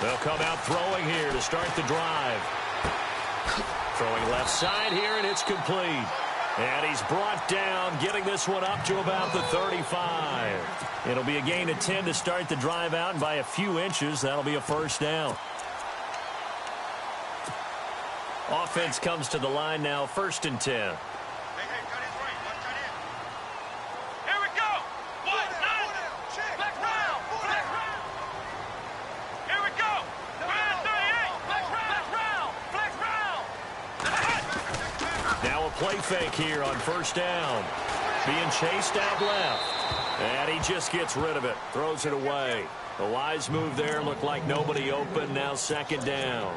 They'll come out throwing here to start the drive. Throwing left side here, and it's complete. And he's brought down, getting this one up to about the 35. It'll be a gain of 10 to start the drive out, and by a few inches, that'll be a first down. Offense comes to the line now, 1st and 10. Play fake here on 1st down. Being chased out left. And he just gets rid of it. Throws it away. A wise move there. Looked like nobody open. Now 2nd down.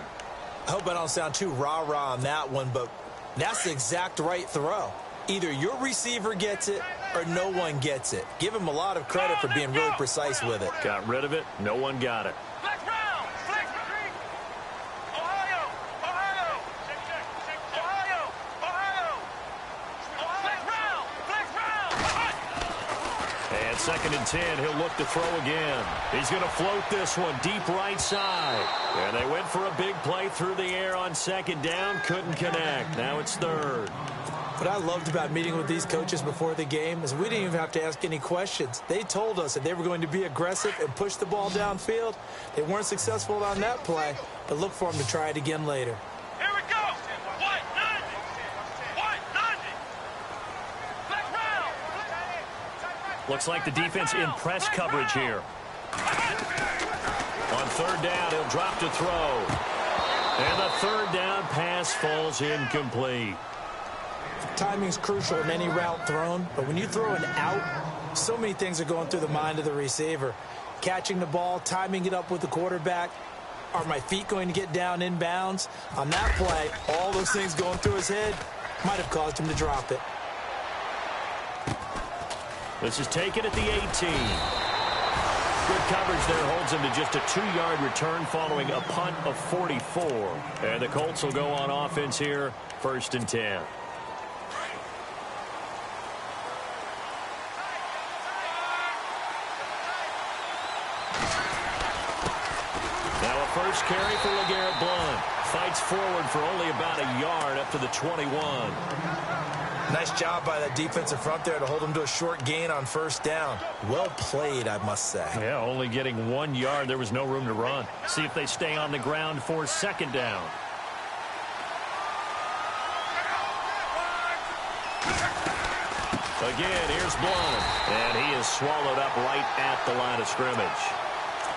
I hope I don't sound too rah-rah on that one, but that's the exact right throw. Either your receiver gets it or no one gets it. Give him a lot of credit for being really precise with it. Got rid of it. No one got it. And 2nd and 10, he'll look to throw again. He's going to float this one deep right side. And they went for a big play through the air on 2nd down. Couldn't connect. Now it's 3rd. What I loved about meeting with these coaches before the game is we didn't even have to ask any questions. They told us that they were going to be aggressive and push the ball downfield. They weren't successful on that play, but look for them to try it again later. Looks like the defense in press coverage here. On 3rd down, he'll drop to throw. And the 3rd down pass falls incomplete. Timing's crucial in any route thrown, but when you throw an out, so many things are going through the mind of the receiver. Catching the ball, timing it up with the quarterback. Are my feet going to get down inbounds? On that play, all those things going through his head might have caused him to drop it. This is taken at the 18. Good coverage there holds him to just a 2-yard return following a punt of 44. And the Colts will go on offense here, 1st and 10. Now a first carry for LeGarrette Blount. Fights forward for only about a yard up to the 21. Nice job by that defensive front there to hold him to a short gain on 1st down. Well played, I must say. Yeah, only getting 1 yard. There was no room to run. See if they stay on the ground for 2nd down. Again, here's Blount. And he is swallowed up right at the line of scrimmage.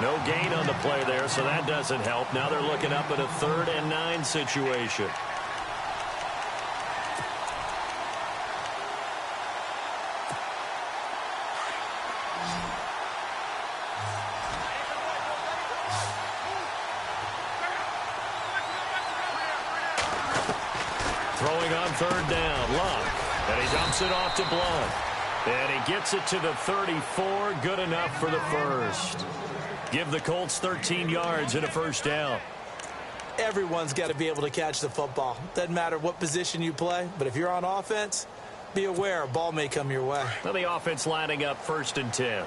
No gain on the play there, so that doesn't help. Now they're looking up at a 3rd and 9 situation. Throwing on 3rd down, Luck. And he dumps it off to Blount. And he gets it to the 34, good enough for the 1st. Give the Colts 13 yards and a 1st down. Everyone's got to be able to catch the football. Doesn't matter what position you play, but if you're on offense, be aware a ball may come your way. Well, the offense lining up 1st and 10.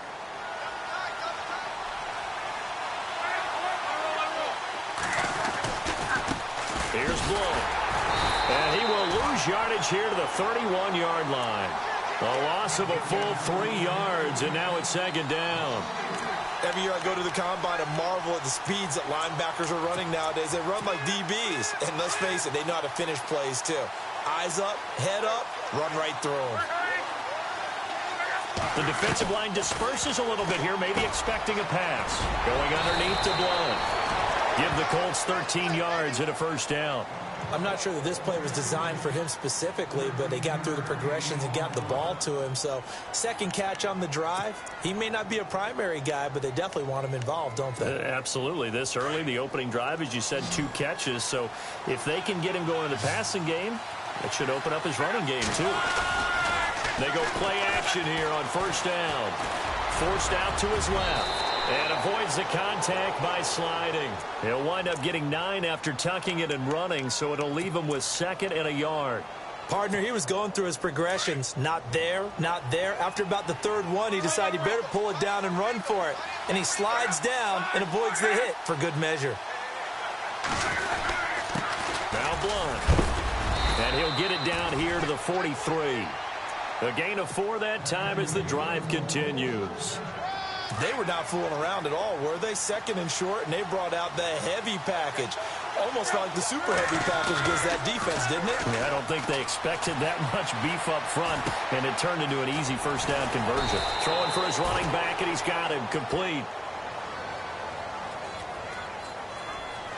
Here's Blount. And he will lose yardage here to the 31-yard line. A loss of a full 3 yards, and now it's 2nd down. Every year I go to the combine and marvel at the speeds that linebackers are running nowadays. They run like DBs. And let's face it, they know how to finish plays too. Eyes up, head up, run right through them. The defensive line disperses a little bit here, maybe expecting a pass. Going underneath to Blount. Give the Colts 13 yards and a 1st down. I'm not sure that this play was designed for him specifically, but they got through the progressions and got the ball to him. So 2nd catch on the drive. He may not be a primary guy, but they definitely want him involved, don't they? Absolutely. This early, the opening drive, as you said, 2 catches. So if they can get him going in the passing game, it should open up his running game too. They go play action here on 1st down. Forced out to his left. And avoids the contact by sliding. He'll wind up getting 9 after tucking it and running, so it'll leave him with 2nd and a yard. Partner, he was going through his progressions. Not there, not there. After about the 3rd one, he decided he better pull it down and run for it. and he slides down and avoids the hit for good measure. Now Blunt. And he'll get it down here to the 43. A gain of 4 that time as the drive continues. They were not fooling around at all, were they? Second and short, and they brought out the heavy package. Almost like the super heavy package against that defense, didn't it? Yeah, I don't think they expected that much beef up front, and it turned into an easy first down conversion. Throwing for his running back, and he's got him complete.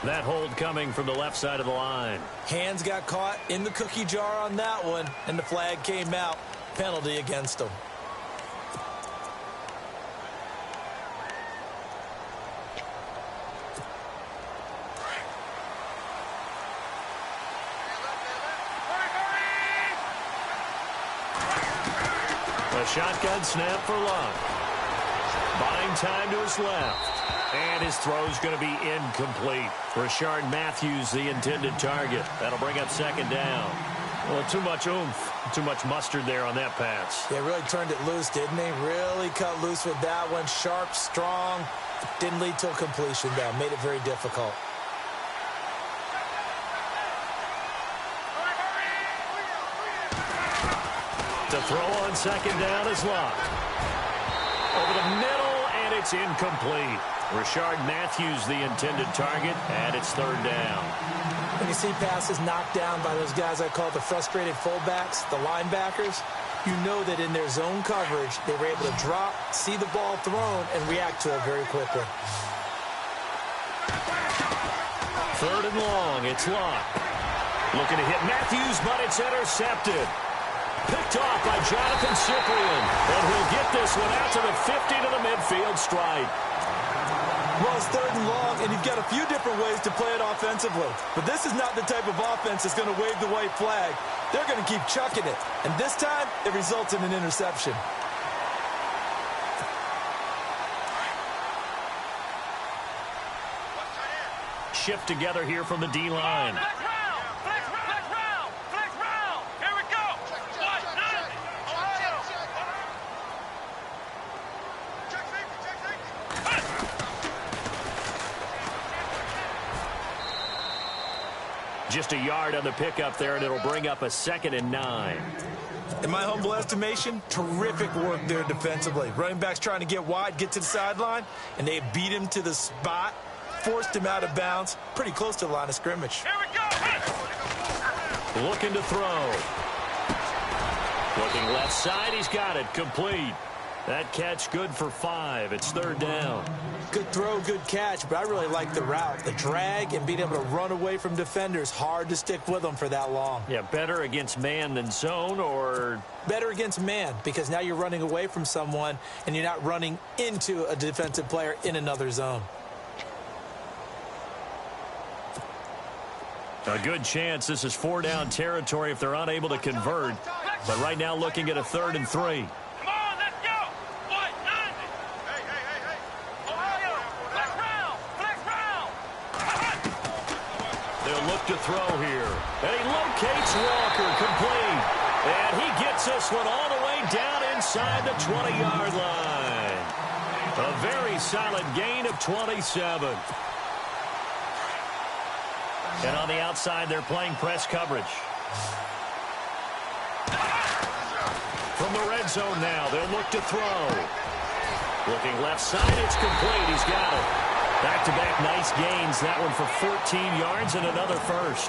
That hold coming from the left side of the line. Hands got caught in the cookie jar on that one, and the flag came out. Penalty against them. A shotgun snap for Luck. Buying time to his left. And his throw's going to be incomplete. Rashard Matthews, the intended target. That'll bring up second down. Well, too much oomph, too much mustard there on that pass. They really turned it loose, didn't they? Really cut loose with that one. Sharp, strong. Didn't lead to a completion, though. Made it very difficult. To throw on second down is Luck. Over the middle, and it's incomplete. Rashard Matthews, the intended target, and it's third down. When you see passes knocked down by those guys I call the frustrated fullbacks, the linebackers, you know that in their zone coverage, they were able to drop, see the ball thrown, and react to it very quickly. Third and long, it's Luck. Looking to hit Matthews, but it's intercepted. Picked off by Jonathan Cyprien. And he'll get this one out to the 50 to the midfield stripe. Well, it's third and long, and you've got a few different ways to play it offensively. But this is not the type of offense that's going to wave the white flag. They're going to keep chucking it. And this time, it results in an interception. Shift together here from the D-line. Just a yard on the pickup there, and it'll bring up a 2nd and 9. In my humble estimation, terrific work there defensively. Running backs trying to get wide, get to the sideline, and they beat him to the spot, forced him out of bounds, pretty close to the line of scrimmage. Here we go. Looking to throw. Looking left side, he's got it, complete. That catch good for 5. It's third down. Good throw, good catch, but I really like the route. The drag and being able to run away from defenders, hard to stick with them for that long. Yeah, better against man than zone, or? Better against man, because now you're running away from someone and you're not running into a defensive player in another zone. A good chance this is 4-down territory if they're unable to convert. But right now looking at a 3rd and 3. To throw here, and he locates Walker, complete, and he gets this one all the way down inside the 20-yard line. A very solid gain of 27. And on the outside, they're playing press coverage. From the red zone now, they'll look to throw. Looking left side, it's complete. He's got it. Back-to-back nice gains. That one for 14 yards and another first.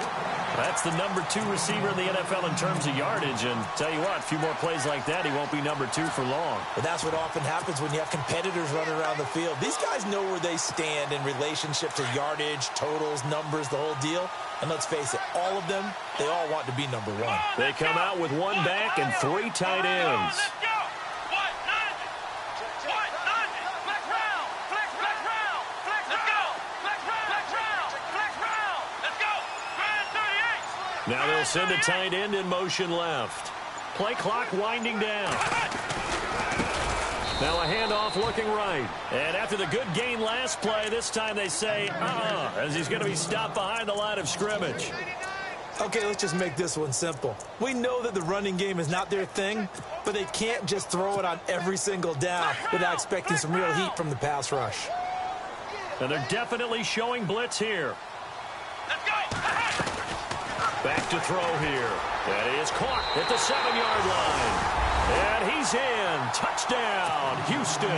That's the number 2 receiver in the NFL in terms of yardage. And tell you what, a few more plays like that, he won't be number 2 for long. But that's what often happens when you have competitors running around the field. These guys know where they stand in relationship to yardage, totals, numbers, the whole deal. And let's face it, all of them, they all want to be number 1. They come out with 1 back and 3 tight ends. Now they'll send a tight end in motion left. Play clock winding down. Now a handoff looking right. And after the good gain last play, this time they say, as he's going to be stopped behind the line of scrimmage. Okay, let's just make this one simple. We know that the running game is not their thing, but they can't just throw it on every single down without expecting some real heat from the pass rush. And they're definitely showing blitz here. Back to throw here. That is caught at the 7-yard line. And he's in. Touchdown, Houston.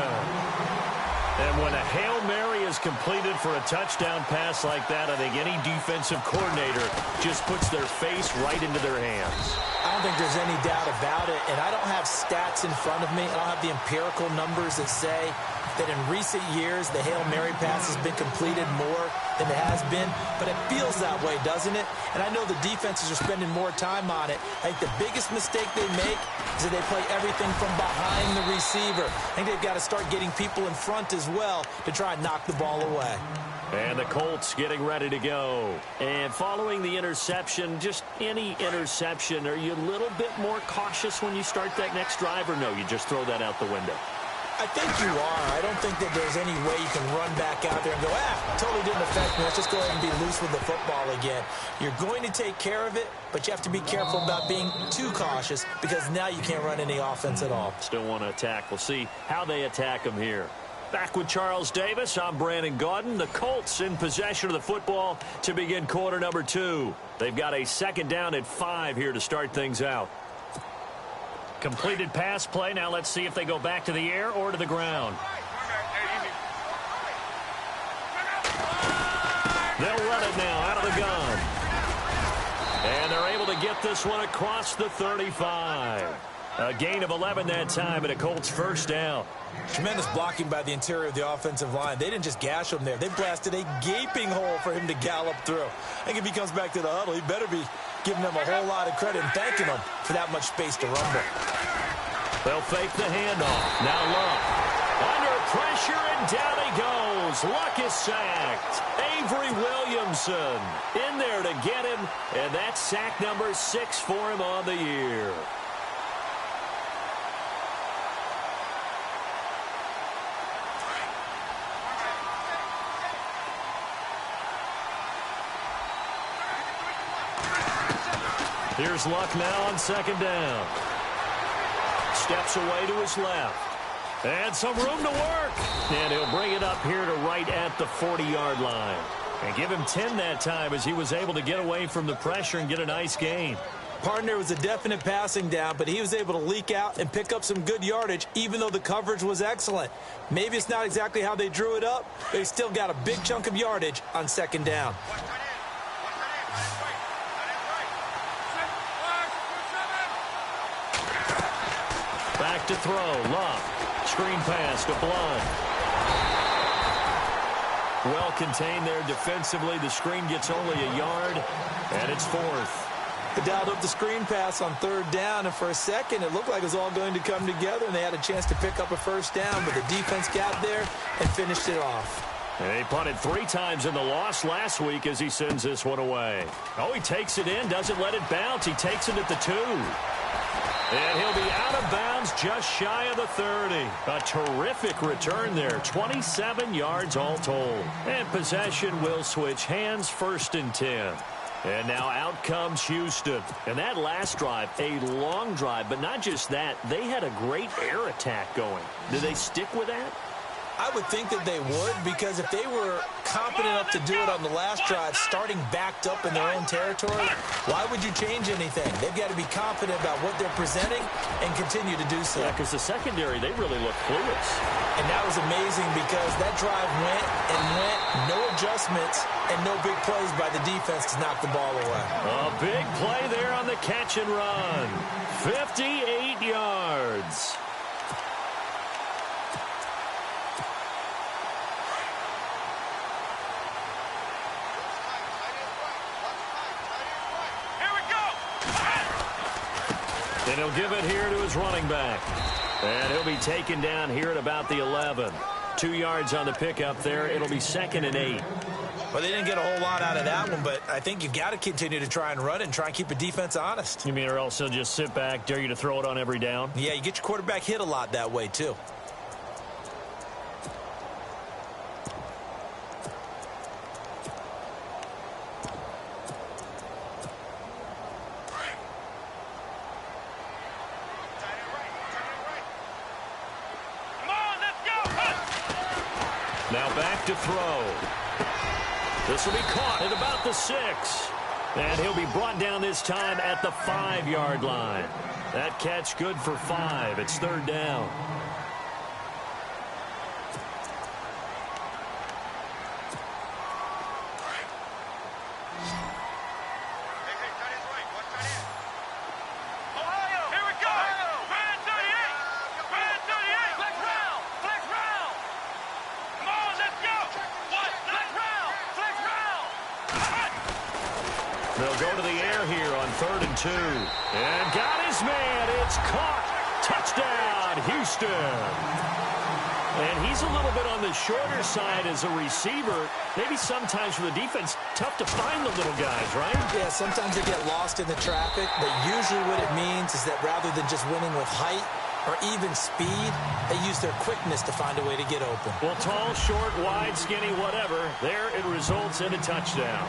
And when a Hail Mary is completed for a touchdown pass like that, I think any defensive coordinator just puts their face right into their hands. I don't think there's any doubt about it, and I don't have stats in front of me. I don't have the empirical numbers that say that in recent years the Hail Mary pass has been completed more than it has been, but it feels that way, doesn't it? And I know the defenses are spending more time on it. I think the biggest mistake they make is that they play everything from behind the receiver. I think they've got to start getting people in front as well to try and knock the ball away. And the Colts getting ready to go. And following the interception, just any interception, are you a little bit more cautious when you start that next drive, or no, you just throw that out the window? I think you are. I don't think that there's any way you can run back out there and go, totally didn't affect me. Let's just go ahead and be loose with the football again. You're going to take care of it, but you have to be careful about being too cautious because now you can't run any offense at all. Still want to attack. We'll see how they attack them here. Back with Charles Davis, I'm Brandon Gaudin. The Colts in possession of the football to begin quarter number 2. They've got a 2nd down at 5 here to start things out. Completed pass play. Now let's see if they go back to the air or to the ground. They'll run it now out of the gun. And they're able to get this one across the 35. A gain of 11 that time and a Colts 1st down. Tremendous blocking by the interior of the offensive line. They didn't just gash him there. They blasted a gaping hole for him to gallop through. I think if he comes back to the huddle, he better be giving them a whole lot of credit and thanking them for that much space to rumble. They'll fake the handoff. Now Luck. Under pressure, and down he goes. Luck is sacked. Avery Williamson in there to get him, and that's sack number 6 for him on the year. Here's Luck now on 2nd down. Steps away to his left. And some room to work. And he'll bring it up here to right at the 40-yard line. And give him 10 that time as he was able to get away from the pressure and get a nice gain. Partner was a definite passing down, but he was able to leak out and pick up some good yardage, even though the coverage was excellent. Maybe it's not exactly how they drew it up, but he still got a big chunk of yardage on 2nd down. Back to throw. Luck. Screen pass to Blunt. Well contained there defensively. The screen gets only a yard, and it's 4th. They dialed up the screen pass on 3rd down, and for a second it looked like it was all going to come together, and they had a chance to pick up a 1st down, but the defense got there and finished it off. And he punted 3 times in the loss last week as he sends this one away. Oh, he takes it in, doesn't let it bounce. He takes it at the 2. And he'll be out of bounds just shy of the 30. A terrific return there. 27 yards all told. And possession will switch hands, 1st and 10. And now out comes Houston. And that last drive, a long drive, but not just that. They had a great air attack going. Did they stick with that? I would think that they would, because if they were competent enough to do it on the last drive, starting backed up in their own territory, why would you change anything? They've got to be confident about what they're presenting and continue to do so. Yeah, because the secondary, they really look clueless. And that was amazing because that drive went and went, no adjustments, and no big plays by the defense to knock the ball away. A big play there on the catch and run. 58 yards. And he'll give it here to his running back. And he'll be taken down here at about the 11. 2 yards on the pickup there. It'll be 2nd and 8. Well, they didn't get a whole lot out of that one, but I think you've got to continue to try and run it and try and keep the defense honest. You mean, or else he'll just sit back, dare you to throw it on every down? Yeah, you get your quarterback hit a lot that way, too. Now back to throw. This will be caught at about the 6. And he'll be brought down this time at the 5-yard line. That catch good for 5. It's 3rd down. They'll go to the air here on 3rd and 2. And got his man. It's caught. Touchdown, Houston. And he's a little bit on the shorter side as a receiver. Maybe sometimes for the defense, tough to find the little guys, right? Yeah, sometimes they get lost in the traffic, but usually what it means is that rather than just winning with height or even speed, they use their quickness to find a way to get open. Well, tall, short, wide, skinny, whatever, there it results in a touchdown.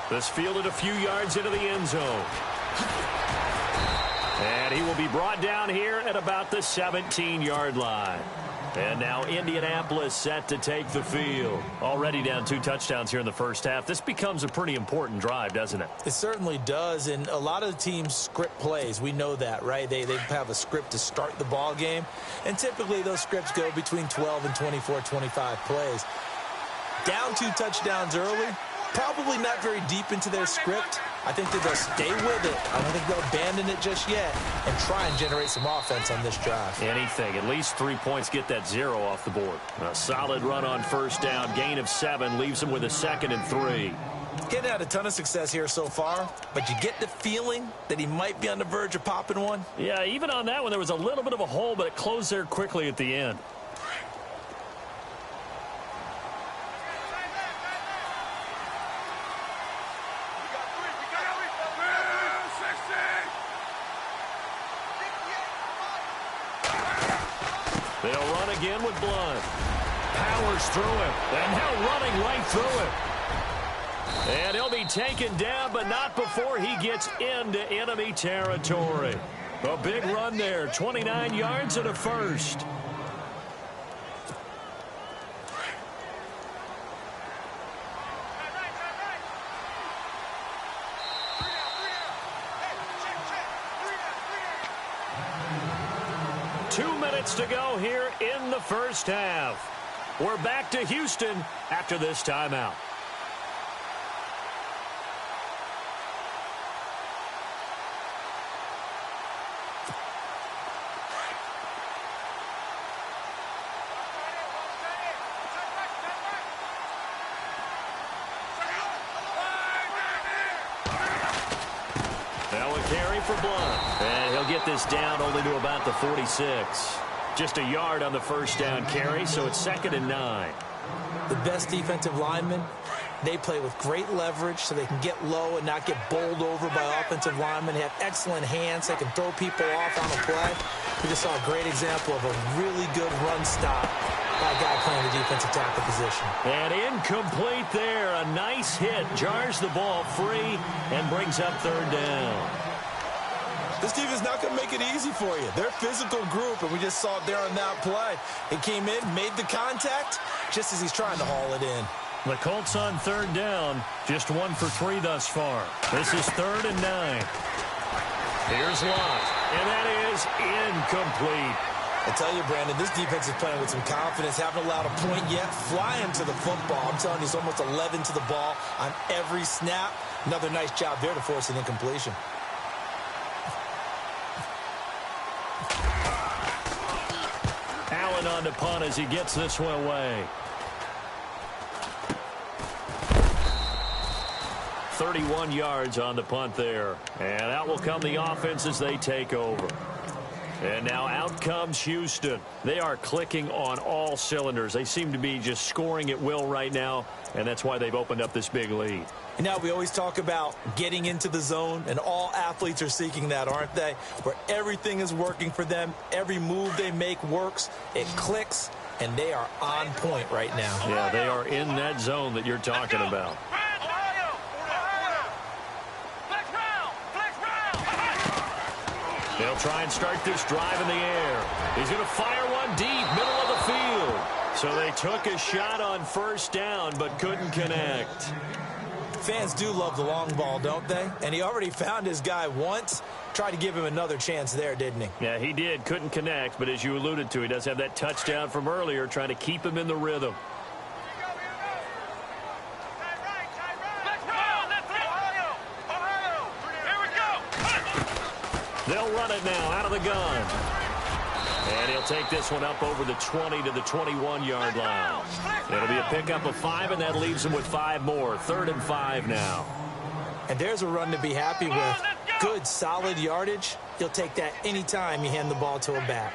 This fielded a few yards into the end zone. And he will be brought down here at about the 17-yard line. And now Indianapolis set to take the field. Already down 2 touchdowns here in the first half. This becomes a pretty important drive, doesn't it? It certainly does, and a lot of the teams script plays. We know that, right? They have a script to start the ball game, and typically those scripts go between 12 and 24, 25 plays. Down 2 touchdowns early, probably not very deep into their script. I think that they'll stay with it. I don't think they'll abandon it just yet and try and generate some offense on this drive. Anything. At least 3 points, get that 0 off the board. A solid run on first down. Gain of 7 leaves them with a 2nd and 3. Getting had a ton of success here so far, but you get the feeling that he might be on the verge of popping one. Yeah, even on that one, there was a little bit of a hole, but it closed there quickly at the end. They'll run again with Blunt. Powers through him. And now running right through it. And he'll be taken down, but not before he gets into enemy territory. A big run there. 29 yards and a first. To go here in the first half. We're back to Houston after this timeout. Now a carry for Blunt. And he'll get this down only to about the 46. Just a yard on the first down carry, so it's 2nd and 9. The best defensive linemen, they play with great leverage so they can get low and not get bowled over by offensive linemen. They have excellent hands. They can throw people off on a play. We just saw a great example of a really good run stop by a guy playing the defensive tackle position. And incomplete there. A nice hit. Jars the ball free and brings up 3rd down. This team is not going to make it easy for you. They're a physical group, and we just saw it there on that play. He came in, made the contact, just as he's trying to haul it in. The Colts on 3rd down, just 1 for 3 thus far. This is 3rd and 9. Here's Lott, and that is incomplete. I tell you, Brandon, this defense is playing with some confidence. Haven't allowed a point yet. Flying to the football. I'm telling you, it's almost 11 to the ball on every snap. Another nice job there to force an incompletion. Allen on the punt as he gets this one away. 31 yards on the punt there. And out will come the offense as they take over. And now out comes Houston. They are clicking on all cylinders. They seem to be just scoring at will right now, and that's why they've opened up this big lead. You know, we always talk about getting into the zone, and all athletes are seeking that, aren't they? Where everything is working for them. Every move they make works. It clicks, and they are on point right now. Yeah, they are in that zone that you're talking about. They'll try and start this drive in the air. He's going to fire one deep, middle of the field. So they took a shot on first down but couldn't connect. Fans do love the long ball, don't they? And he already found his guy once. Tried to give him another chance there, didn't he? Yeah, he did. Couldn't connect, but as you alluded to, he does have that touchdown from earlier, trying to keep him in the rhythm. They'll run it now out of the gun. And he'll take this one up over the 20 to the 21-yard line. It'll be a pickup of 5, and that leaves him with 5 more. 3rd and 5 now. And there's a run to be happy with. Good, solid yardage. You'll take that anytime you hand the ball to a back.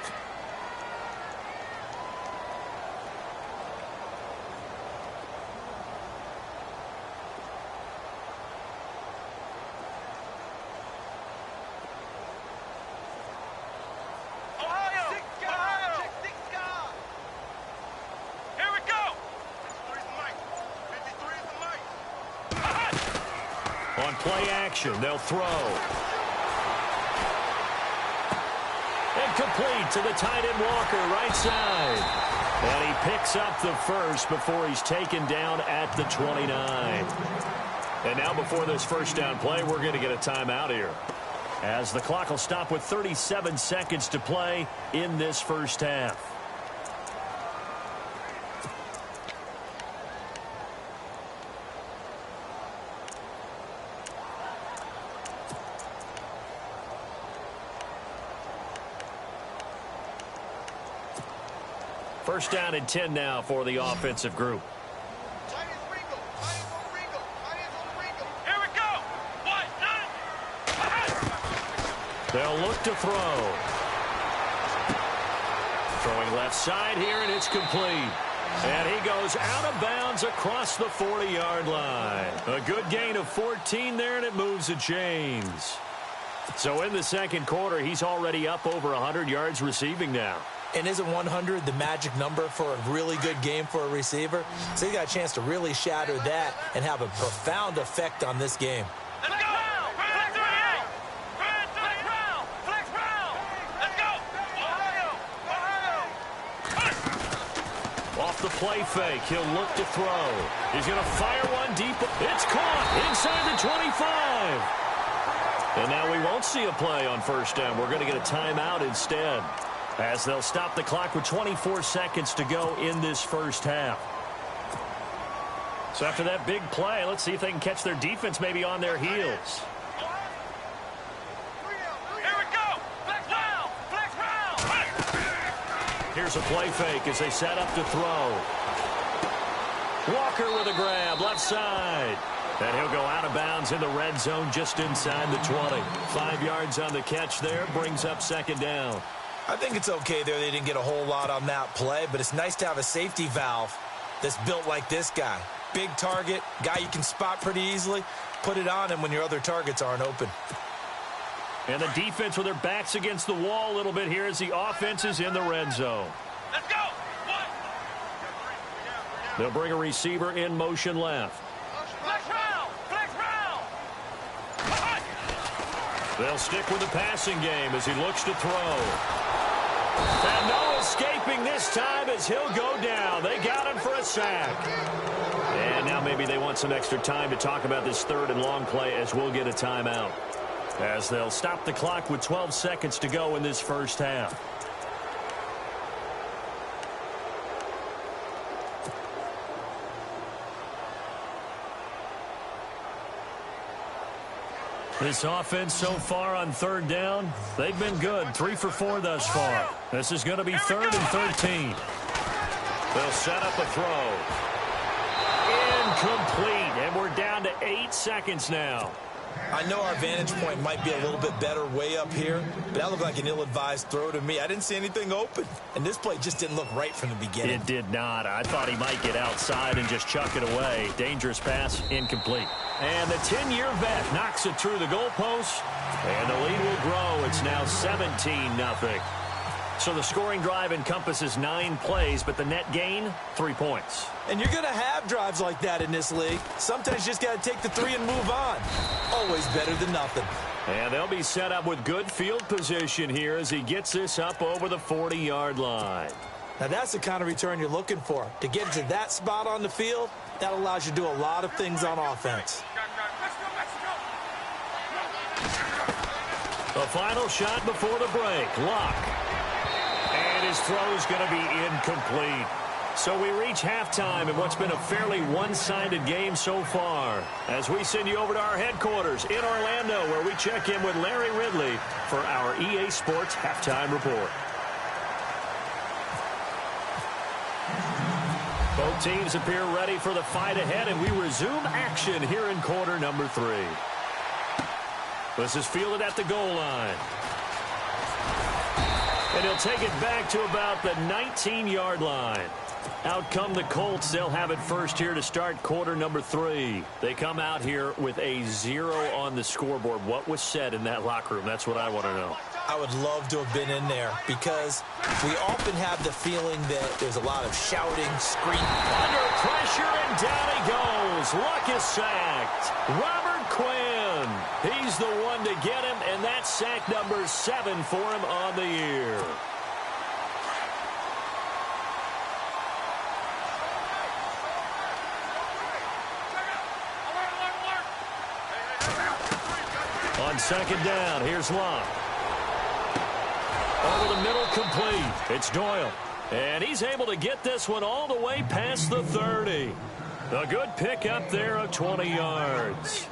On play action, they'll throw. And complete to the tight end Walker, right side. And he picks up the first before he's taken down at the 29. And now before this first down play, we're going to get a timeout here, as the clock will stop with 37 seconds to play in this first half. First down and 10 now for the offensive group. Here we go. They'll look to throw. Throwing left side here, and it's complete. And he goes out of bounds across the 40-yard line. A good gain of 14 there, and it moves the chains. So in the second quarter, he's already up over 100 yards receiving now. And isn't 100 the magic number for a really good game for a receiver? So he got a chance to really shatter that and have a profound effect on this game. Let's go! Flex 38! Flex round! Flex round! Let's go! Ohio! Off the play fake, he'll look to throw. He's going to fire one deep. It's caught inside the 25. And now we won't see a play on first down. We're going to get a timeout instead, as they'll stop the clock with 24 seconds to go in this first half. So after that big play, let's see if they can catch their defense maybe on their heels. Here we go! Flex round! Flex round! Here's a play fake as they set up to throw. Walker with a grab, left side. And he'll go out of bounds in the red zone just inside the 20. 5 yards on the catch there, brings up second down. I think it's okay there. They didn't get a whole lot on that play, but it's nice to have a safety valve that's built like this guy. Big target, guy you can spot pretty easily. Put it on him when your other targets aren't open. And the defense with their backs against the wall a little bit here as the offense is in the red zone. Let's go! They'll bring a receiver in motion left. Flex round! Flex round! They'll stick with the passing game as he looks to throw. And no escaping this time as he'll go down. They got him for a sack. And now maybe they want some extra time to talk about this third and long play, as we'll get a timeout, as they'll stop the clock with 12 seconds to go in this first half. This offense so far on third down, they've been good. 3 for 4 thus far. This is going to be 3rd and 13. They'll set up a throw. Incomplete, and we're down to 8 seconds now. I know our vantage point might be a little bit better way up here, but that looked like an ill-advised throw to me. I didn't see anything open, and this play just didn't look right from the beginning. It did not. I thought he might get outside and just chuck it away. Dangerous pass, incomplete. And the 10-year vet knocks it through the goalpost, and the lead will grow. It's now 17-0. So the scoring drive encompasses 9 plays, but the net gain, 3 points. And you're going to have drives like that in this league. Sometimes you just got to take the 3 and move on. Always better than nothing. And they'll be set up with good field position here as he gets this up over the 40-yard line. Now, that's the kind of return you're looking for. To get to that spot on the field, that allows you to do a lot of things on offense. The final shot before the break. Luck. And his throw's going to be incomplete. So we reach halftime in what's been a fairly one-sided game so far. As we send you over to our headquarters in Orlando, where we check in with Larry Ridley for our EA Sports Halftime Report. Both teams appear ready for the fight ahead, and we resume action here in quarter number 3. This is fielded at the goal line. And he'll take it back to about the 19-yard line. Out come the Colts. They'll have it first here to start quarter number 3. They come out here with a 0 on the scoreboard. What was said in that locker room? That's what I want to know. I would love to have been in there because we often have the feeling that there's a lot of shouting, screaming. Under pressure, and down he goes. Luck is sacked. Robert Quinn. He's the one to get him, and that's sack number 7 for him on the year. On second down, here's Luck. Over the middle, complete. It's Doyle. And he's able to get this one all the way past the 30. A good pickup there of 20 yards.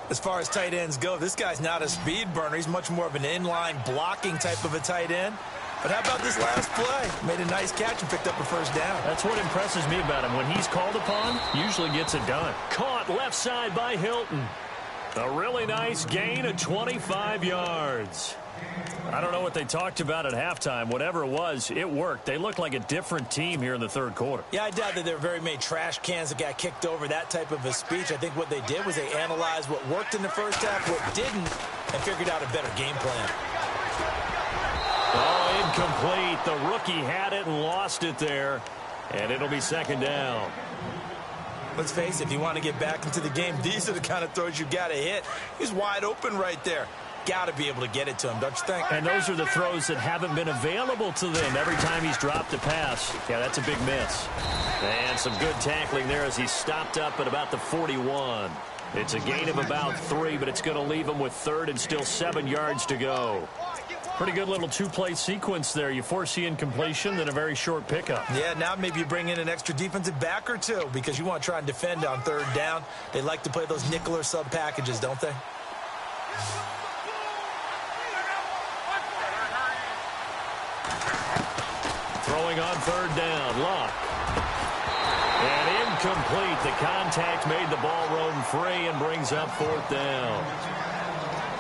As far as tight ends go, this guy's not a speed burner. He's much more of an inline blocking type of a tight end. But how about this last play? Made a nice catch and picked up a first down. That's what impresses me about him. When he's called upon, usually gets it done. Caught left side by Hilton. A really nice gain of 25 yards. I don't know what they talked about at halftime. Whatever it was, it worked. They looked like a different team here in the third quarter. Yeah, I doubt that there were very many trash cans that got kicked over, that type of a speech. I think what they did was they analyzed what worked in the first half, what didn't, and figured out a better game plan. Oh, incomplete. The rookie had it and lost it there, and it'll be second down. Let's face it, if you want to get back into the game, these are the kind of throws you got to hit. He's wide open right there. Got to be able to get it to him, don't you think? And those are the throws that haven't been available to them every time he's dropped a pass. Yeah, that's a big miss. And some good tackling there as he stopped up at about the 41. It's a gain of about 3, but it's going to leave him with third and still 7 yards to go. Pretty good little two-play sequence there. You force the incompletion, then a very short pickup. Yeah, now maybe you bring in an extra defensive back or two because you want to try and defend on third down. They like to play those nickel or sub packages, don't they? Throwing on third down, Luck. And incomplete. The contact made the ball roam free and brings up fourth down.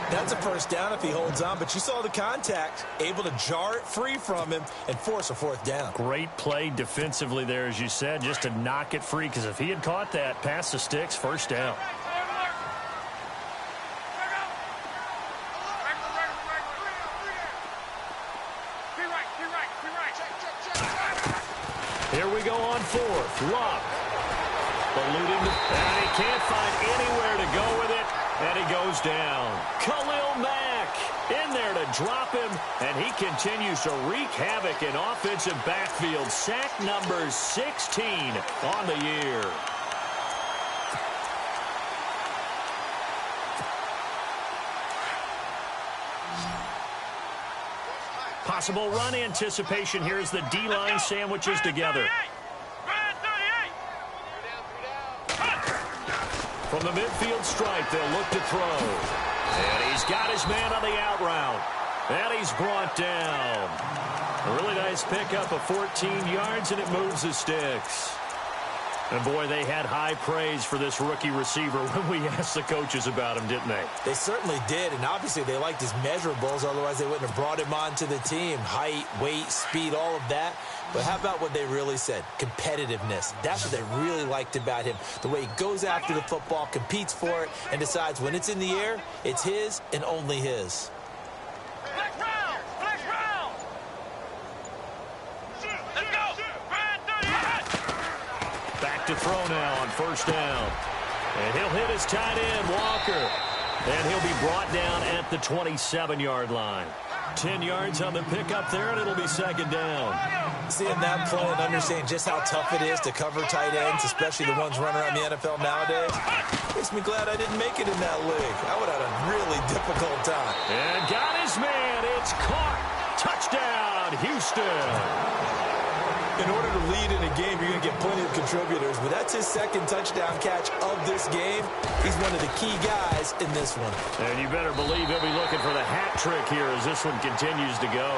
That's a first down if he holds on, but you saw the contact, able to jar it free from him and force a fourth down. Great play defensively there, as you said, just to knock it free, because if he had caught that, past the sticks, first down. Here we go on fourth. Luck. Eluding, and he can't find anywhere to go with it, and he goes down. Khalil Mack in there to drop him, and he continues to wreak havoc in offensive backfield. Sack number 16 on the year. Possible run anticipation here as the D-line sandwiches together. From the midfield stripe, they'll look to throw. And he's got his man on the out route. And he's brought down. A really nice pickup of 14 yards, and it moves the sticks. And, boy, they had high praise for this rookie receiver when we asked the coaches about him, didn't they? They certainly did, and obviously they liked his measurables. Otherwise, they wouldn't have brought him onto the team. Height, weight, speed, all of that. But how about what they really said? Competitiveness. That's what they really liked about him. The way he goes after the football, competes for it, and decides when it's in the air, it's his and only his. Back to throw now on first down. And he'll hit his tight end, Walker. And he'll be brought down at the 27-yard line. 10 yards on the pickup there, and it'll be second down. Seeing that play and understanding just how tough it is to cover tight ends, especially the ones running around the NFL nowadays, makes me glad I didn't make it in that league. I would have had a really difficult time. And got his man. It's caught. Touchdown, Houston. In order to lead in a game, you're going to get plenty of contributors, but that's his second touchdown catch of this game. He's one of the key guys in this one. And you better believe he'll be looking for the hat trick here as this one continues to go.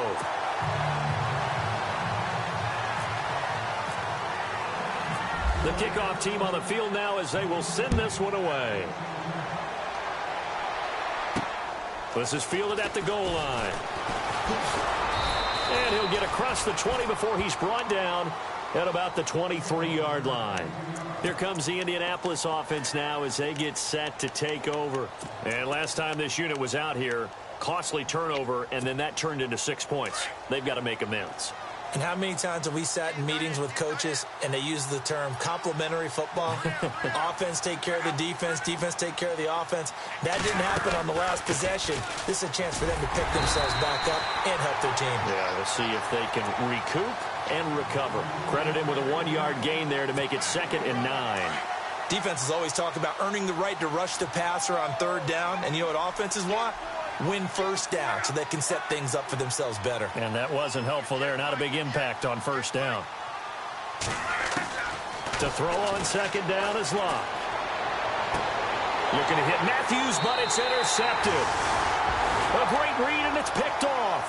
The kickoff team on the field now as they will send this one away. This is fielded at the goal line. And he'll get across the 20 before he's brought down at about the 23-yard line. Here comes the Indianapolis offense now as they get set to take over. And last time this unit was out here, costly turnover, and then that turned into 6 points. They've got to make amends. And how many times have we sat in meetings with coaches and they use the term complementary football? Offense take care of the defense, defense take care of the offense. That didn't happen on the last possession. This is a chance for them to pick themselves back up and help their team. Yeah, to see if they can recoup and recover. Credit him with a 1-yard gain there to make it 2nd and 9. Defenses always talk about earning the right to rush the passer on 3rd down. And you know what offenses want? Win 1st down so they can set things up for themselves better. And that wasn't helpful there. Not a big impact on 1st down. To throw on 2nd down is Locke. Looking to hit Matthews, but it's intercepted. A great read, and it's picked off.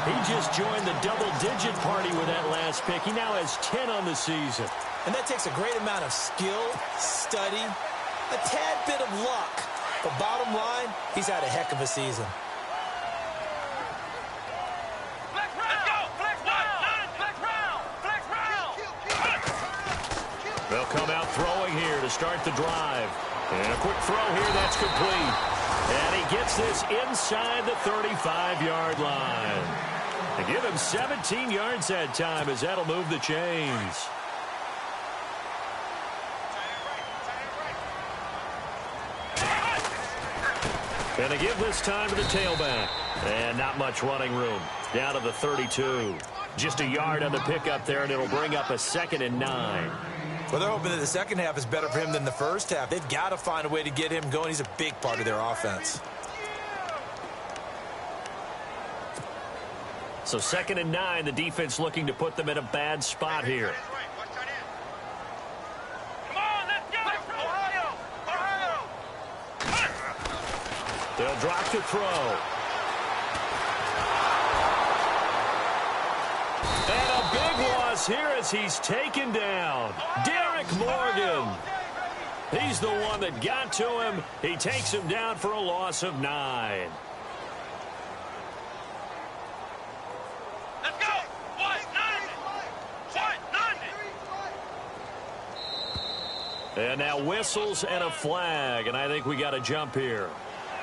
He just joined the double-digit party with that last pick. He now has 10 on the season. And that takes a great amount of skill, study, a tad bit of luck. But bottom line, he's had a heck of a season. Flex round! Flex round! Flex round! Flex round! They'll come out throwing here to start the drive. And a quick throw here, that's complete. And he gets this inside the 35-yard line. And give him 17 yards that time as that'll move the chains. And they give this time to the tailback. And not much running room. Down to the 32. Just a yard on the pickup there, and it'll bring up a 2nd and 9. Well, they're hoping that the second half is better for him than the first half. They've got to find a way to get him going. He's a big part of their offense. So 2nd and 9, the defense looking to put them in a bad spot here. Come on, let's go! Ohio! Ohio! They'll drop to throw. And a big loss here as he's taken down. Derek Morgan. He's the one that got to him. He takes him down for a loss of 9. Let's go! What? 90! And now whistles and a flag, and I think we got a jump here.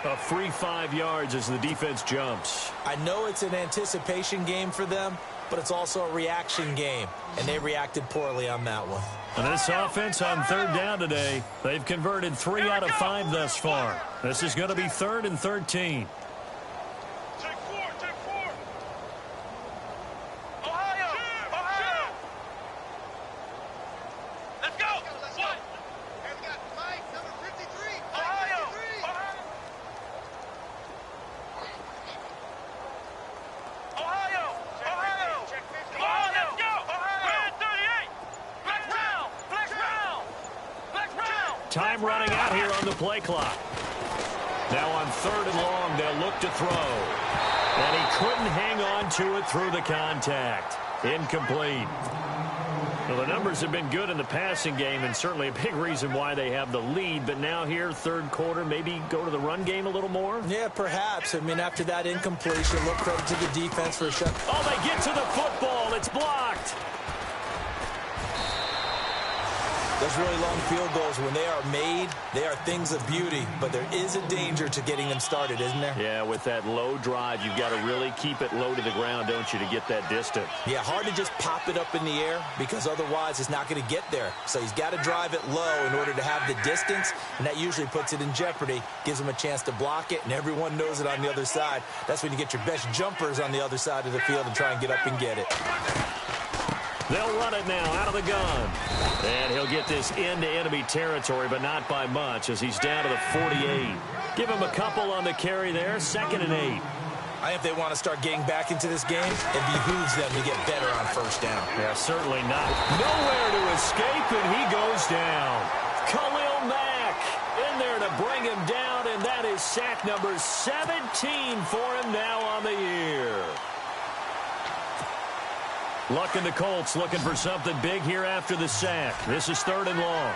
A free 5 yards as the defense jumps. I know it's an anticipation game for them, but it's also a reaction game, and they reacted poorly on that one. And this offense on 3rd down today, they've converted 3 out of 5 thus far. This is going to be 3rd and 13. Take 4! Take 4! Ohio! Ohio! Let's go! What? We've got Mike, number 53. Ohio! Ohio! Ohio! Come on, let's go! Red 38! Flex round! Flex round! Flex round! Time running out here on the play clock. Now on 3rd and long, they'll look to throw. And he couldn't hang on to it through the contact. Incomplete. Well, the numbers have been good in the passing game, and certainly a big reason why they have the lead. But now here, 3rd quarter, maybe go to the run game a little more? Yeah, perhaps. I mean, after that incompletion, look credit to the defense for a shot. Oh, they get to the football. It's blocked. Those really long field goals, when they are made, they are things of beauty, but there is a danger to getting them started, isn't there? Yeah, with that low drive, you've got to really keep it low to the ground, don't you, to get that distance. Yeah, hard to just pop it up in the air because otherwise it's not going to get there. So he's got to drive it low in order to have the distance, and that usually puts it in jeopardy, gives him a chance to block it, and everyone knows it on the other side. That's when you get your best jumpers on the other side of the field and try and get up and get it. They'll run it now out of the gun. And he'll get this into enemy territory, but not by much as he's down to the 48. Give him a couple on the carry there, 2nd and 8. I think if they want to start getting back into this game, it behooves them to get better on first down. Yeah, certainly not. Nowhere to escape, and he goes down. Khalil Mack in there to bring him down, and that is sack number 17 for him now on the year. Luck in the Colts looking for something big here after the sack. This is 3rd and long.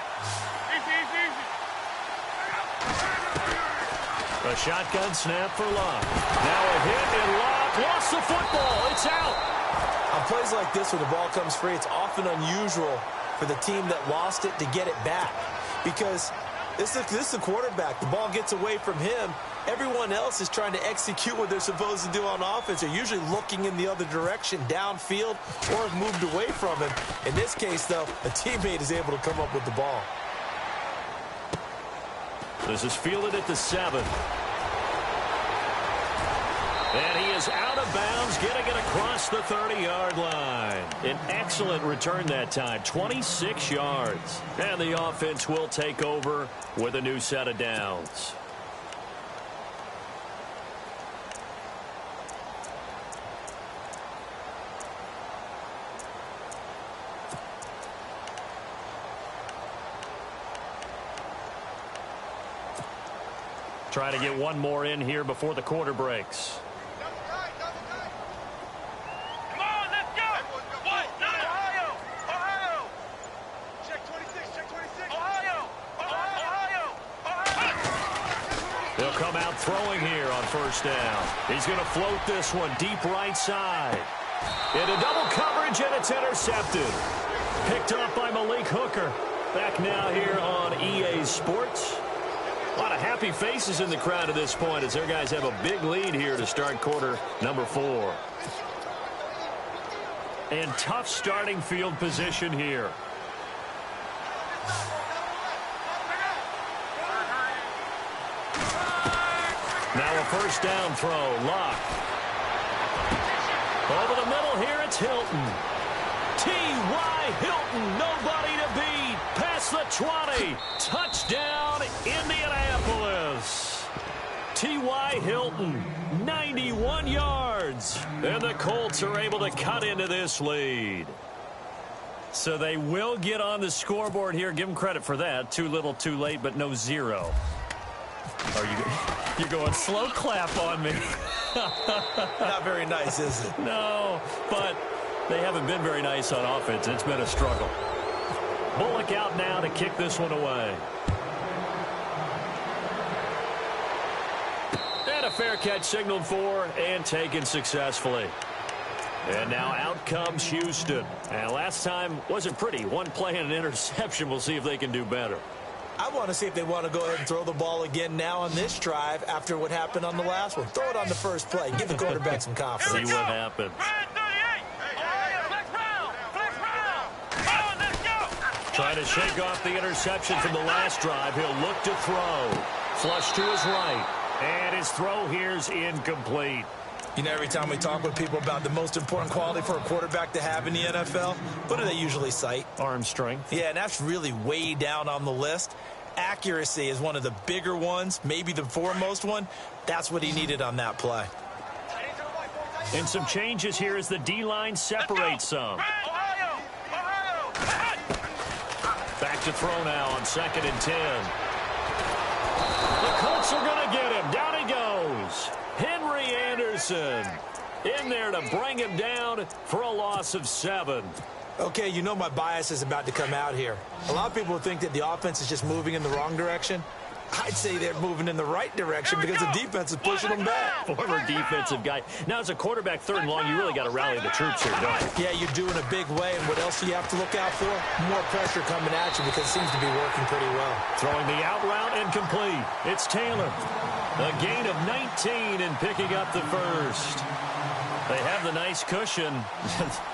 A shotgun snap for Luck. Now a hit, and Luck lost the football. It's out. On plays like this, when the ball comes free, it's often unusual for the team that lost it to get it back. Because this is the quarterback. The ball gets away from him. Everyone else is trying to execute what they're supposed to do on offense. They're usually looking in the other direction, downfield, or have moved away from him. In this case, though, a teammate is able to come up with the ball. This is fielded at the 7. And he is out of bounds, getting it across the 30-yard line. An excellent return that time, 26 yards. And the offense will take over with a new set of downs. Try to get one more in here before the quarter breaks. Come on, let's go. What? Ohio. Ohio. Check 26. Check 26. Ohio. Ohio. Ohio. They'll come out throwing here on first down. He's going to float this one deep right side. Into double coverage, and it's intercepted. Picked up by Malik Hooker. Back now here on EA Sports. A lot of happy faces in the crowd at this point as their guys have a big lead here to start quarter number 4. And tough starting field position here. Now a first down throw. Luck. Over the middle here, it's Hilton. T.Y. Hilton, nobody to beat. Past the 20. Touchdown, Indianapolis. T.Y. Hilton, 91 yards. And the Colts are able to cut into this lead. So they will get on the scoreboard here. Give them credit for that. Too little, too late, but no 0. You're going slow clap on me. Not very nice, is it? No, but they haven't been very nice on offense. It's been a struggle. Bullock out now to kick this one away. And a fair catch signaled for and taken successfully. And now out comes Houston. And last time wasn't pretty. One play and an interception. We'll see if they can do better. I want to see if they want to go ahead and throw the ball again now on this drive after what happened on the last one. Throw it on the first play. Give the quarterback some confidence. See what happens. Trying to shake off the interception from the last drive. He'll look to throw. Flush to his right. And his throw here's incomplete. You know, every time we talk with people about the most important quality for a quarterback to have in the NFL, what do they usually cite? Arm strength. Yeah, and that's really way down on the list. Accuracy is one of the bigger ones, maybe the foremost one. That's what he needed on that play. And some changes here as the D-line separates some. Back to throw now on 2nd and 10. The Colts are going to get him. Down he goes. Henry Anderson in there to bring him down for a loss of 7. Okay, you know my bias is about to come out here. A lot of people think that the offense is just moving in the wrong direction. I'd say they're moving in the right direction because the defense is pushing them back. Former defensive guy. Now, as a quarterback, 3rd and long, you really got to rally the troops here, don't you? Yeah, you do in a big way. And what else do you have to look out for? More pressure coming at you because it seems to be working pretty well. Throwing the out route and complete. It's Taylor. A gain of 19 and picking up the first. They have the nice cushion.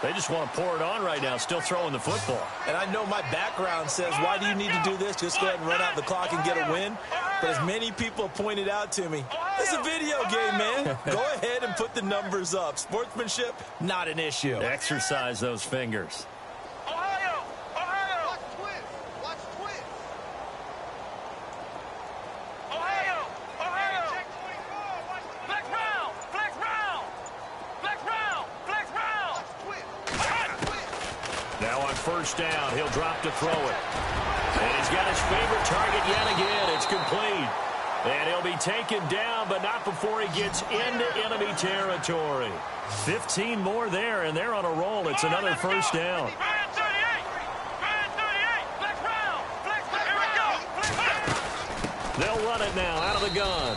They just want to pour it on right now, still throwing the football. And I know my background says, why do you need to do this? Just go ahead and run out the clock and get a win. But as many people pointed out to me, it's a video game, man. Go ahead and put the numbers up. Sportsmanship, not an issue. Exercise those fingers. Ohio! Ohio! Watch twist. Watch twist. Ohio! Ohio! Check 24. Watch twist. Flex round! Flex round! Flex round! Flex round! Watch twist. Watch twist. Now on 1st down, he'll drop to throw it. And he's got his favorite target yet again. It's complete. And he'll be taken down, but not before he gets into enemy territory. 15 more there, and they're on a roll. It's another 1st down. Ryan 38! Ryan 38! Flex round! Flex round! Here we go! Flex round! They'll run it now out of the gun.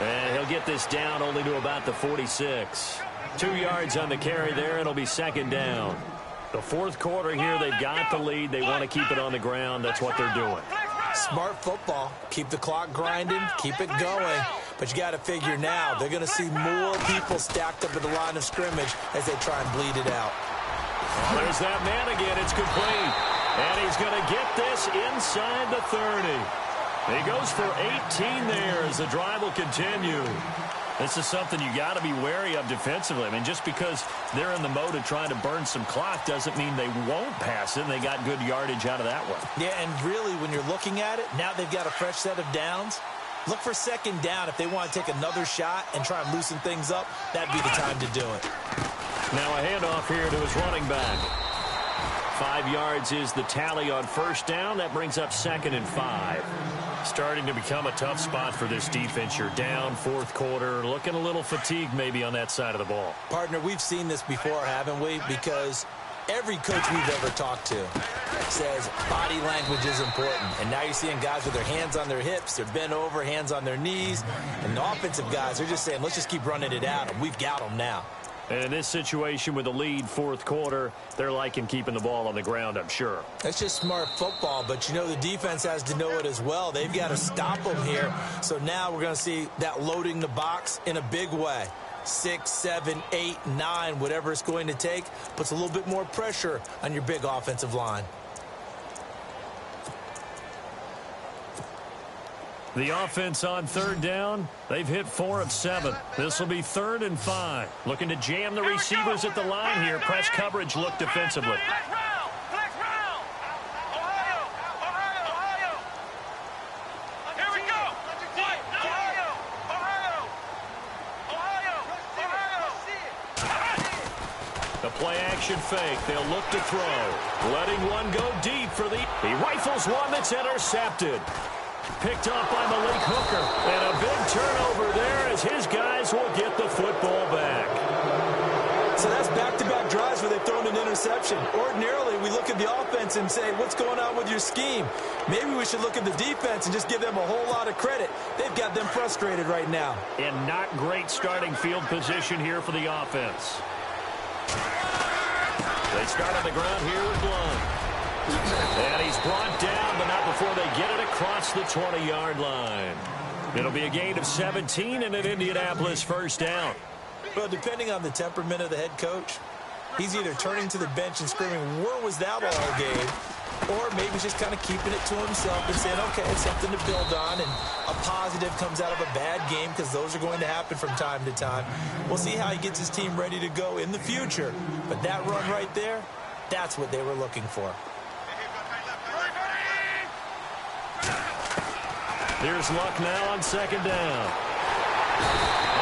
And he'll get this down only to about the 46. 2 yards on the carry there. It'll be 2nd down. The 4th quarter here, they've got the lead. They want to keep it on the ground. That's what they're doing. Smart football. Keep the clock grinding. Keep it going. But you got to figure now, they're going to see more people stacked up at the line of scrimmage as they try and bleed it out. Oh, there's that man again. It's complete. And he's going to get this inside the 30. He goes for 18 there as the drive will continue. This is something you got to be wary of defensively. I mean, just because they're in the mode of trying to burn some clock doesn't mean they won't pass it, and they got good yardage out of that one. Yeah, and really, when you're looking at it, now they've got a fresh set of downs. Look for 2nd down. If they want to take another shot and try and loosen things up, that'd be the time to do it. Now a handoff here to his running back. 5 yards is the tally on 1st down. That brings up 2nd and 5. Starting to become a tough spot for this defense. You're down 4th quarter, looking a little fatigued maybe on that side of the ball. Partner, we've seen this before, haven't we? Because every coach we've ever talked to says body language is important. And now you're seeing guys with their hands on their hips, they're bent over, hands on their knees. And the offensive guys, they're just saying, let's just keep running it out, and we've got them now. And in this situation with the lead 4th quarter, they're liking keeping the ball on the ground, I'm sure. That's just smart football, but you know the defense has to know it as well. They've got to stop them here. So now we're going to see that loading the box in a big way. 6, 7, 8, 9, whatever it's going to take, puts a little bit more pressure on your big offensive line. The offense on 3rd down, they've hit 4 of 7. This will be 3rd and 5. Looking to jam the receivers at the line here. Press coverage look defensively. Flex round! Flex round! Ohio! Ohio! Ohio! Here we go! Ohio! Ohio! Ohio! Ohio! The play action fake. They'll look to throw. Letting one go deep for the... He rifles one that's intercepted. Picked off by Malik Hooker. And a big turnover there as his guys will get the football back. So that's back-to-back drives where they've thrown an interception. Ordinarily, we look at the offense and say, what's going on with your scheme? Maybe we should look at the defense and just give them a whole lot of credit. They've got them frustrated right now. And not great starting field position here for the offense. They start on the ground here with Blunt. And he's brought down, but not before they get it across the 20-yard line. It'll be a gain of 17 and an Indianapolis 1st down. Well, depending on the temperament of the head coach, he's either turning to the bench and screaming, where was that all game? Or maybe he's just kind of keeping it to himself and saying, okay, it's something to build on, and a positive comes out of a bad game because those are going to happen from time to time. We'll see how he gets his team ready to go in the future. But that run right there, that's what they were looking for. Here's Luck now on 2nd down.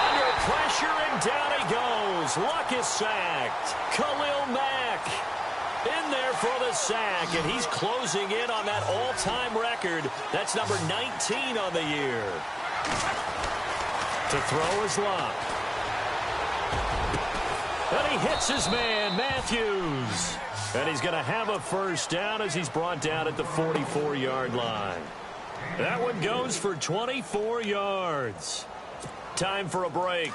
Under pressure, and down he goes. Luck is sacked. Khalil Mack in there for the sack, and he's closing in on that all-time record. That's number 19 on the year. To throw is Luck. And he hits his man, Matthews. And he's going to have a 1st down as he's brought down at the 44-yard line. That one goes for 24 yards. Time for a break.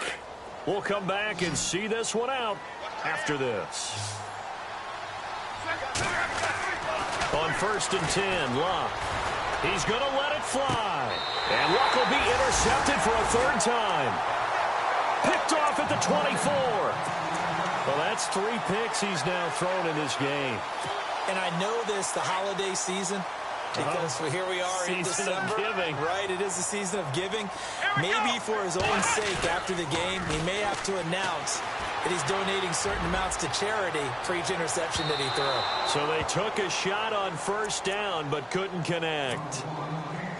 We'll come back and see this one out after this. On 1st and 10, Luck. He's going to let it fly. And Luck will be intercepted for a 3rd time. Picked off at the 24. Well, that's 3 picks he's now thrown in this game. And I know this, the holiday season, because here we are in December. Season of giving. Right, it is the season of giving. Maybe for his own sake after the game, he may have to announce that he's donating certain amounts to charity for each interception that he threw. So they took a shot on 1st down but couldn't connect.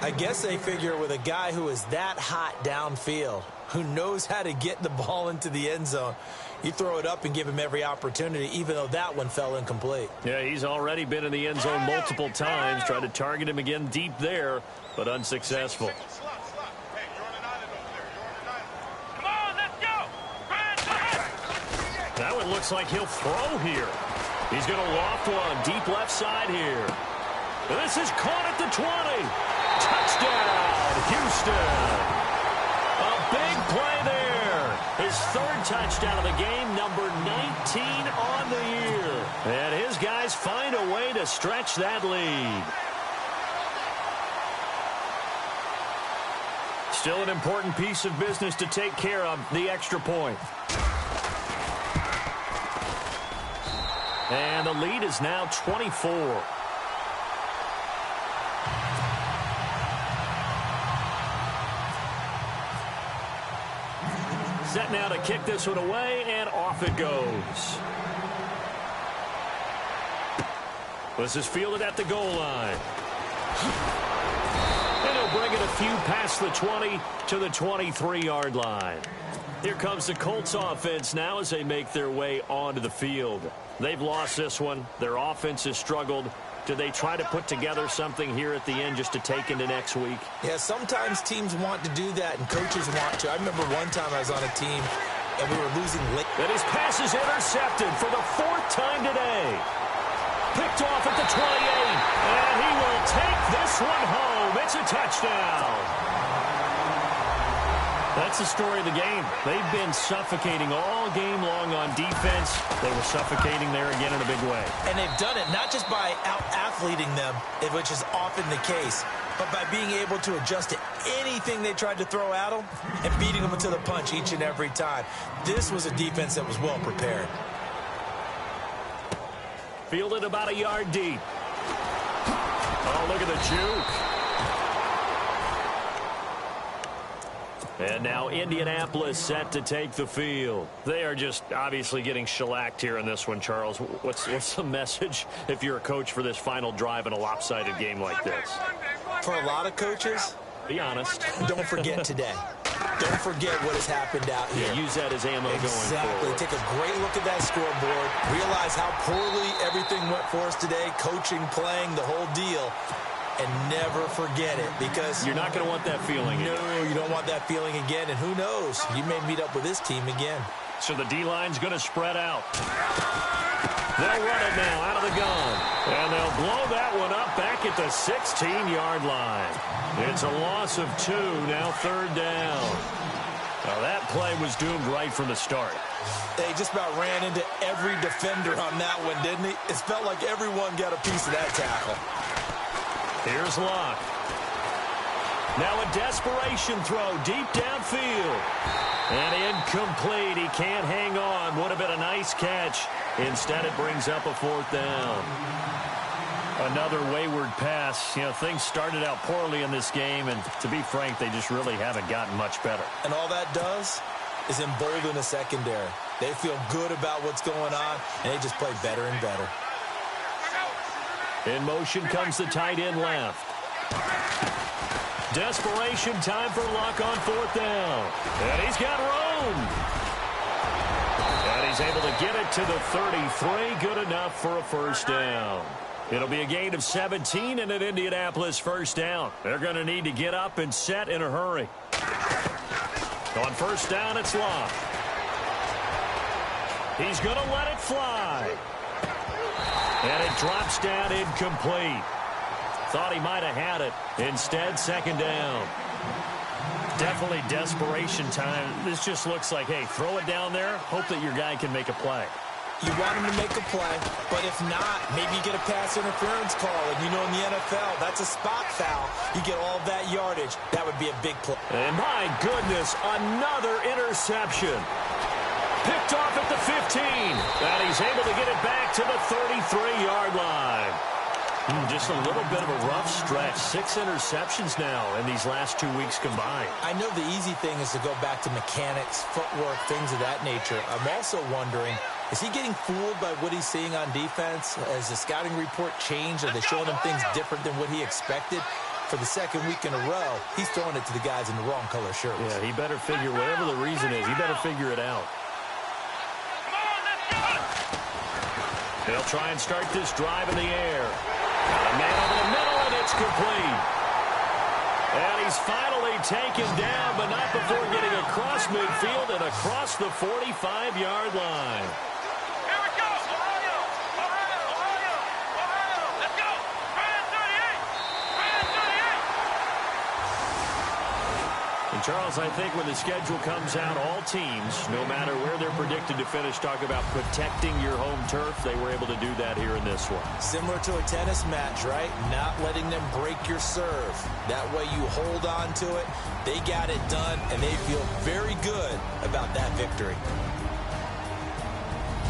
I guess they figure with a guy who is that hot downfield, who knows how to get the ball into the end zone, you throw it up and give him every opportunity, even though that one fell incomplete. Yeah, he's already been in the end zone multiple times. Tried to target him again deep there, but unsuccessful. Hey, you're on an island over there. You're on an island. Come on, let's go. That one looks like he'll throw here. He's going to loft one deep left side here. This is caught at the 20. Touchdown, Houston. A big play there. His 3rd touchdown of the game, number 19 on the year. And his guys find a way to stretch that lead. Still an important piece of business to take care of, the extra point. And the lead is now 24. Set now to kick this one away, and off it goes. This is fielded at the goal line. And he'll bring it a few past the 20 to the 23-yard line. Here comes the Colts offense now as they make their way onto the field. They've lost this one. Their offense has struggled. Do they try to put together something here at the end just to take into next week? Yeah, sometimes teams want to do that, and coaches want to. I remember one time I was on a team, and we were losing late. And his pass is intercepted for the 4th time today. Picked off at the 28, and he will take this one home. It's a touchdown. That's the story of the game. They've been suffocating all game long on defense. They were suffocating there again in a big way. And they've done it not just by out-athleting them, which is often the case, but by being able to adjust to anything they tried to throw at them and beating them to the punch each and every time. This was a defense that was well prepared. Fielded about a yard deep. Oh, look at the juke. And now Indianapolis set to take the field. They are just obviously getting shellacked here in this one, Charles. What's the message if you're a coach for this final drive in a lopsided game like this? For a lot of coaches, be honest. Don't forget today. Don't forget what has happened out here. Yeah, use that as ammo going forward. Take a great look at that scoreboard. Realize how poorly everything went for us today. Coaching, playing, the whole deal. And never forget it, because you're not going to want that feeling again. No, you don't want that feeling again. And who knows? You may meet up with this team again. So the D-line's going to spread out. They'll run it now out of the gun. And they'll blow that one up back at the 16-yard line. It's a loss of 2, now 3rd down. Now that play was doomed right from the start. They just about ran into every defender on that one, didn't he? It felt like everyone got a piece of that tackle. Here's Locke. Now a desperation throw deep downfield. And incomplete. He can't hang on. Would have been a nice catch. Instead, it brings up a 4th down. Another wayward pass. You know, things started out poorly in this game, and to be frank, they just really haven't gotten much better. And all that does is embolden the secondary. They feel good about what's going on, and they just play better and better. In motion comes the tight end left. Desperation time for Luck on 4th down. And he's got room. And he's able to get it to the 33. Good enough for a 1st down. It'll be a gain of 17 and an Indianapolis 1st down. They're going to need to get up and set in a hurry. On 1st down, it's Luck. He's going to let it fly. And it drops down incomplete. Thought he might have had it. Instead, second down. Definitely desperation time. This just looks like, hey, throw it down there, hope that your guy can make a play. You want him to make a play, but if not, maybe you get a pass interference call. And you know in the NFL, that's a spot foul. You get all of that yardage. That would be a big play. And my goodness, another interception. Picked off at the 15. And he's able to get it back to the 33-yard line. Just a little bit of a rough stretch. 6 interceptions now in these last 2 weeks combined. I know the easy thing is to go back to mechanics, footwork, things of that nature. I'm also wondering, is he getting fooled by what he's seeing on defense? Has the scouting report changed? Are they showing him things different than what he expected? For the second week in a row, he's throwing it to the guys in the wrong color shirts. Yeah, he better figure, whatever the reason is, he better figure it out. They'll try and start this drive in the air. Got a man over the middle, and it's complete. And he's finally taken down, but not before getting across midfield and across the 45-yard line. Here we go. Ohio. Ohio. Ohio. Ohio. Let's go. Brand 38. Brand 38. And Charles, I think when the schedule comes out, all teams, no matter where they're predicted to finish, talk about protecting your home turf. They were able to do that here in this one. Similar to a tennis match, right? Not letting them break your serve. That way you hold on to it. They got it done, and they feel very good about that victory.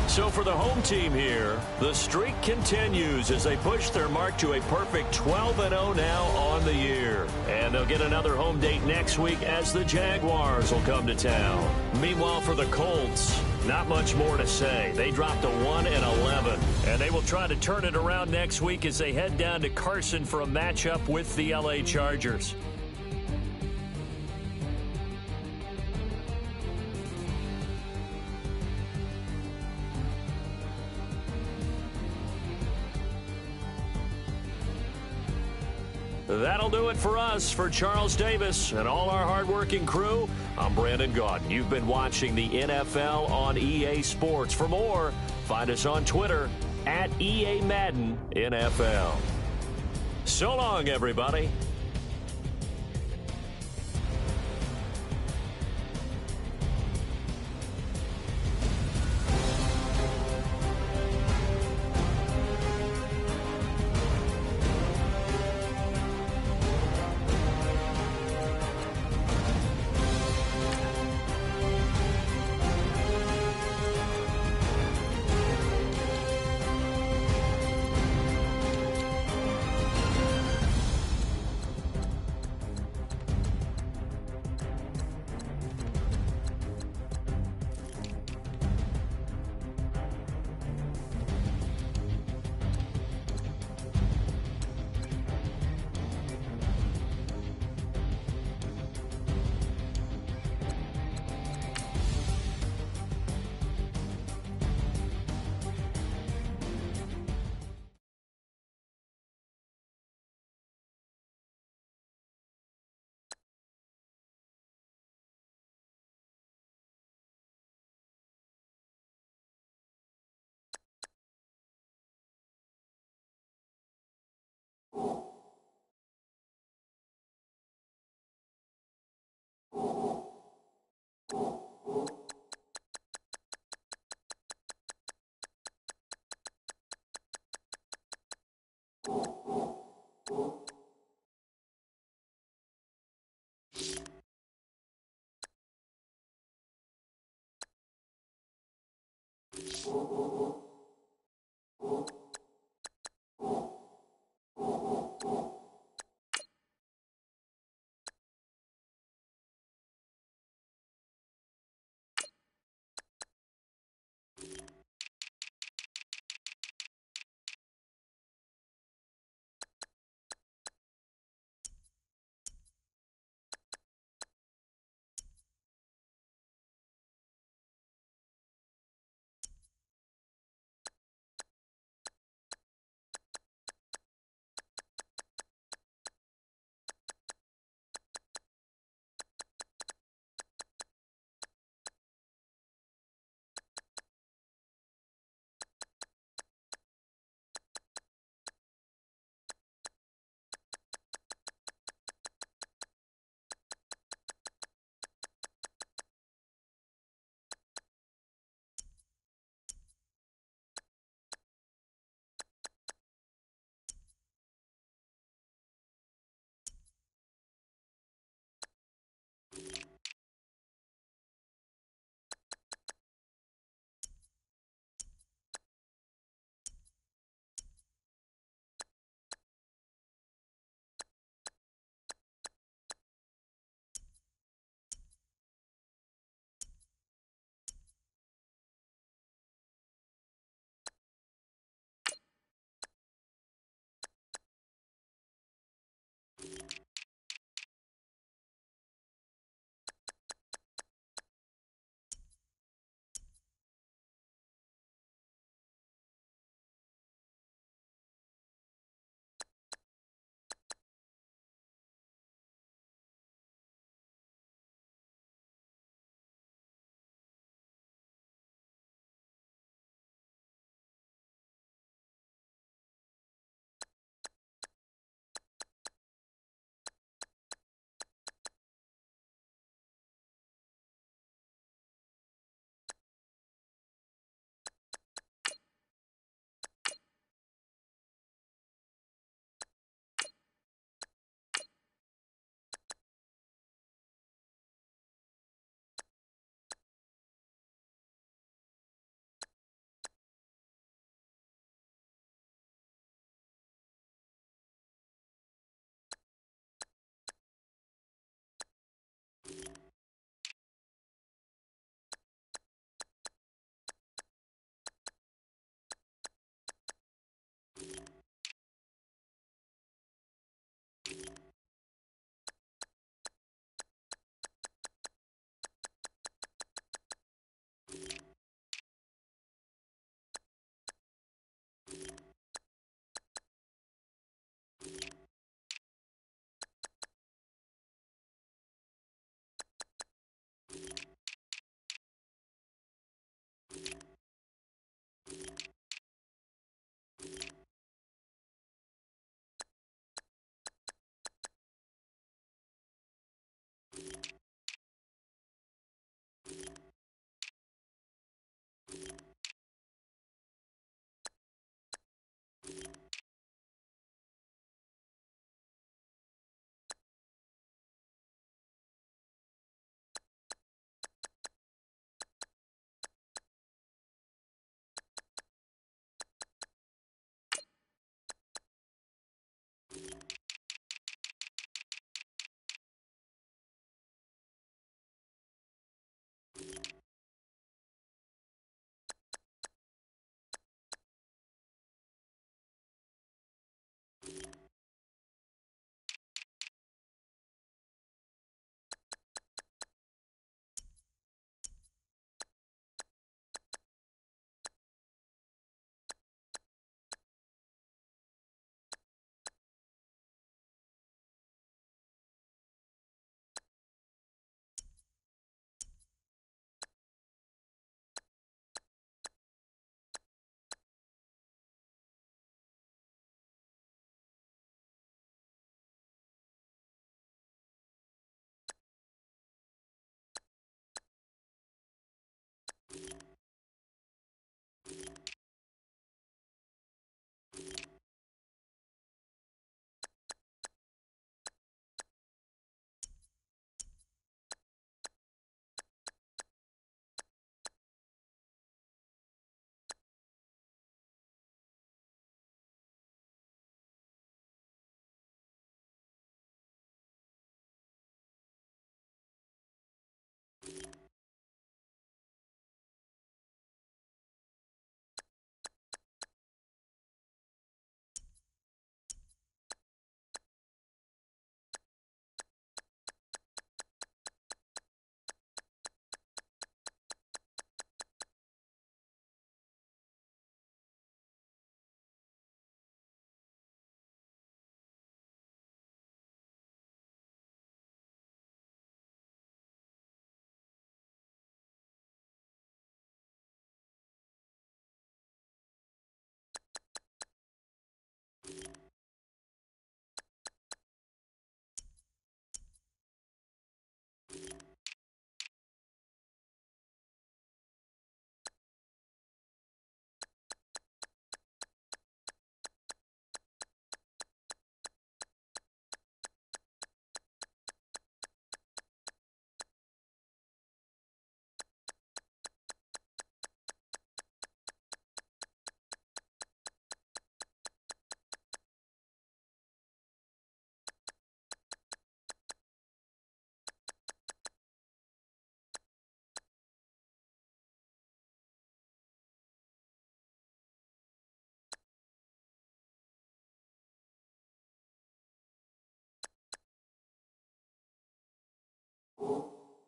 So for the home team here, the streak continues as they push their mark to a perfect 12-0 now on the year. And they'll get another home date next week as the Jaguars will come to town. Meanwhile, for the Colts, not much more to say. They dropped to 1-11, and they will try to turn it around next week as they head down to Carson for a matchup with the LA Chargers. That'll do it for us. For Charles Davis and all our hardworking crew, I'm Brandon Gaudin. You've been watching the NFL on EA Sports. For more, find us on Twitter at EA Madden NFL. So long, everybody.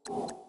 Bye.